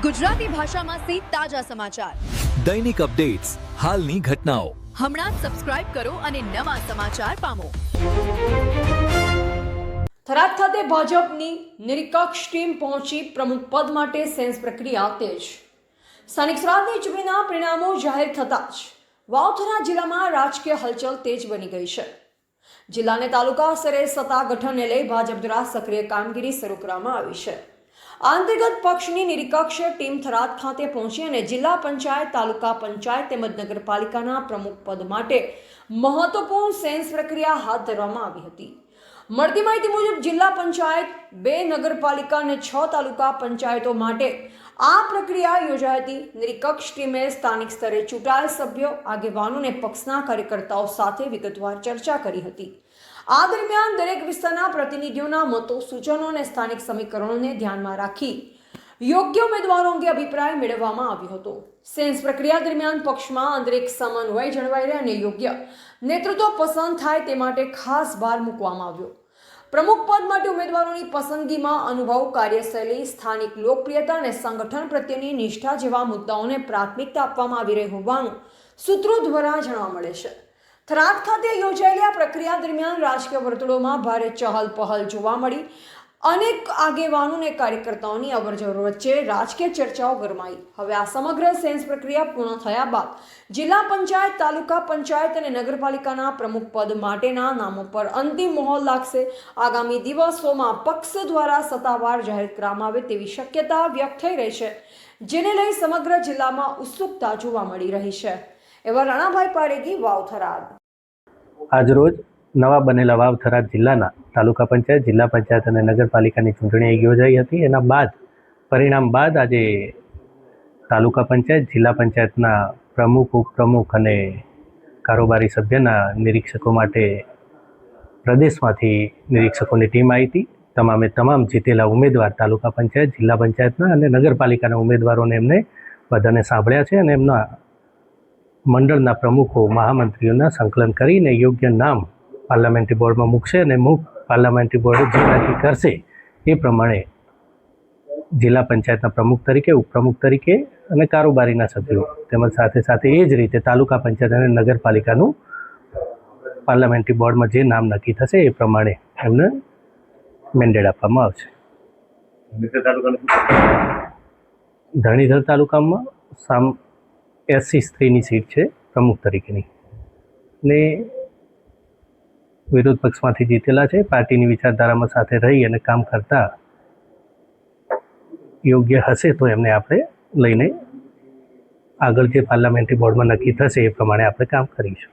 ગુજરાતી ભાષામાં સે તાજા સમાચાર, દૈનિક અપડેટ્સ, હાલની ઘટનાઓ. હમણાં જ સબસ્ક્રાઇબ કરો અને નવા સમાચાર પામો. થરાદ ખાતે ભાજપની નિરીક્ષક ટીમ પહોંચી પ્રમુખ પદ માટે સેન્સ પ્રક્રિયા તેજ. સ્થાનિક સ્વરાજની ચૂંટણીના પરિણામો જાહેર થતાં જ વાવથરા જિલ્લામાં રાજકીય હલચલ તેજ બની ગઈ છે. જિલ્લાને તાલુકા સ્તરે સત્તા ગઠનને લઈ ભાજપ દ્વારા સક્રિય કામગીરી શરૂ કરવામાં આવી છે. આંતરિક પક્ષની નિરીક્ષક ટીમ થરાદ ખાતે પહોંચી અને જિલ્લા પંચાયત, તાલુકા પંચાયત તેમજ નગરપાલિકાના પ્રમુખ પદ માટે મહત્વપૂર્ણ સેન્સ પ્રક્રિયા હાથ ધરવામાં આવી હતી. મળતી માહિતી મુજબ જિલ્લા પંચાયત, 2 નગરપાલિકા અને 6 તાલુકા પંચાયતો માટે આ પ્રક્રિયા યોજાઈ હતી. નિરીક્ષક ટીમે સ્થાનિક સ્તરે ચૂંટાયેલ સભ્યો, આગેવાનો અને પક્ષના કાર્યકર્તાઓ સાથે વિગતવાર ચર્ચા કરી હતી. આ દરમિયાન દરેક વિસ્તારના પ્રતિનિધિઓના મતો, સૂચનો અને સ્થાનિક સમીકરણોને ધ્યાનમાં રાખી યોગ્ય ઉમેદવારો અંગે અભિપ્રાય મેળવવામાં આવ્યો હતો. સેન્સ પ્રક્રિયા દરમિયાન પક્ષમાં આંતરિક સમન્વય જળવાઈ રહે અને યોગ્ય નેતૃત્વ પસંદ થાય તે માટે ખાસ ભાર મૂકવામાં આવ્યો. પ્રમુખ પદ માટે ઉમેદવારોની પસંદગીમાં અનુભવ, કાર્યશૈલી, સ્થાનિક લોકપ્રિયતા અને સંગઠન પ્રત્યેની નિષ્ઠા જેવા મુદ્દાઓને પ્રાથમિકતા આપવામાં આવી રહી હોવાનું સૂત્રો દ્વારા જાણવા મળે છે. થરાદ ખાતે યોજાયેલી આ પ્રક્રિયા દરમિયાન રાજકીય વર્તુળોમાં ભારે ચહલ પહલ જોવા મળી. અનેક આગેવાનો અને કાર્યકર્તાઓની અવરજવર વચ્ચે રાજકીય ચર્ચાઓ ગરમાઈ. હવે આ સમગ્ર સેન્સ પ્રક્રિયા પૂર્ણ થયા બાદ જિલ્લા પંચાયત, તાલુકા પંચાયત અને નગરપાલિકાના પ્રમુખ પદ માટેના નામો પર અંતિમ મોહર લાગશે. આગામી દિવસોમાં પક્ષ દ્વારા સત્તાવાર જાહેર કરવામાં આવે તેવી શક્યતા વ્યક્ત થઈ રહી છે, જેને લઈ સમગ્ર જિલ્લામાં ઉત્સુકતા જોવા મળી રહી છે. એવા રાણાભાઈ પારેગી, વાવ થરાદ. આજરોજ નવા બનેલા વાવ થરાદ જિલ્લાના તાલુકા પંચાયત, જિલ્લા પંચાયત અને નગરપાલિકાની ચૂંટણી યોજાઈ હતી. એના બાદ પરિણામ બાદ આજે તાલુકા પંચાયત, જિલ્લા પંચાયતના પ્રમુખ, ઉપપ્રમુખ અને કારોબારી સભ્યના નિરીક્ષકો માટે પ્રદેશમાંથી નિરીક્ષકોની ટીમ આવી હતી. તમામે તમામ જીતેલા ઉમેદવાર તાલુકા પંચાયત, જિલ્લા પંચાયતના અને નગરપાલિકાના ઉમેદવારોને એમને બધાને સાંભળ્યા છે અને એમના મંડળના પ્રમુખો, મહામંત્રીઓના સંકલન કરીને યોગ્ય નામ પાર્લામેન્ટરી બોર્ડમાં મૂકશે અને પાર્લામેન્ટરી બોર્ડ જે નક્કી કરશે એ પ્રમાણે જિલ્લા પંચાયતના પ્રમુખ તરીકે, ઉપપ્રમુખ તરીકે અને કારોબારીના સભ્યો તેમજ સાથે સાથે એ જ રીતે તાલુકા પંચાયત અને નગરપાલિકાનું પાર્લામેન્ટરી બોર્ડમાં જે નામ નક્કી થશે એ પ્રમાણે એમને મેન્ડેટ આપવામાં આવશે. ધરણીધર તાલુકામાં SC સ્ત્રીની સીટ છે પ્રમુખ તરીકેની ને વિરોધ પક્ષમાંથી જીતેલા છે. પાર્ટીની વિચારધારામાં સાથે રહી અને કામ કરતા યોગ્ય હશે તો એમને આપણે લઈને આગળ જે પાર્લામેન્ટરી બોર્ડમાં નક્કી થશે એ પ્રમાણે આપણે કામ કરીશું.